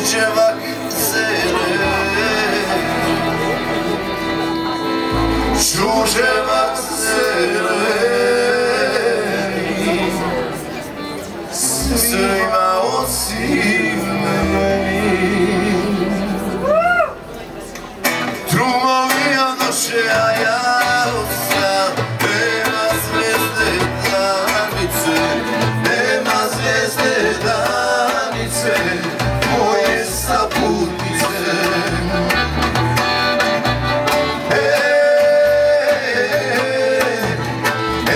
Đurđevak zeleni, Đurđevak zeleni, svima osim meni. Trumovija duše, a ja osam, nema zvijezde danice, nema zvijezde danice, moje saputnice.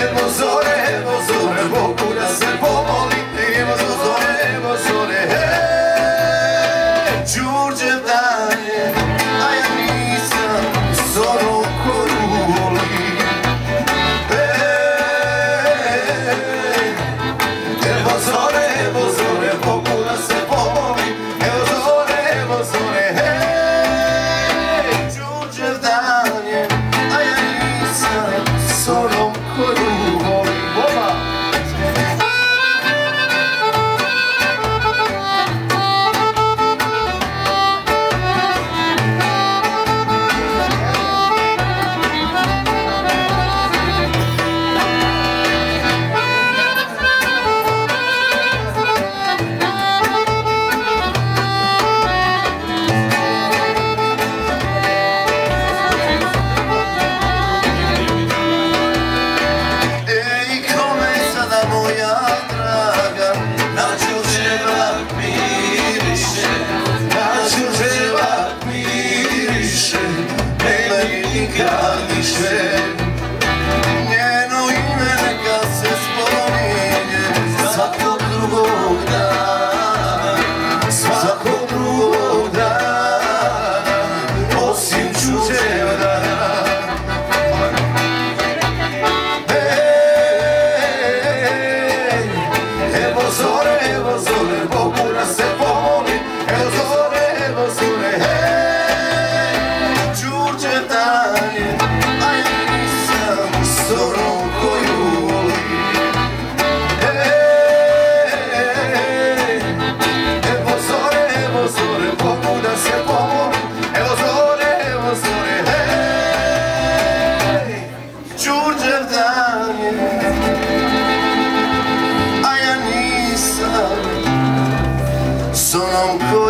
Evo zore, Bogu da se pomolim, evo zore, Đurđev dan je, a ja nisam zoru koju volim. Evo zore, Bogu da se pomolim, evo zore, Đurđev dan je, a ja nisam zorom koju volim. Boba! Njeno ime neka se spominje svakog drugog dana, osim Đurđevdana. Evo zore, Bogu da se pomolim, evo zore, Đurđevdan je, a ja nisam zorom koju volim. Evo zore, Bogu da se pomolim, evo zore, Đurđevdan je, a ja nisam zorom koju volim.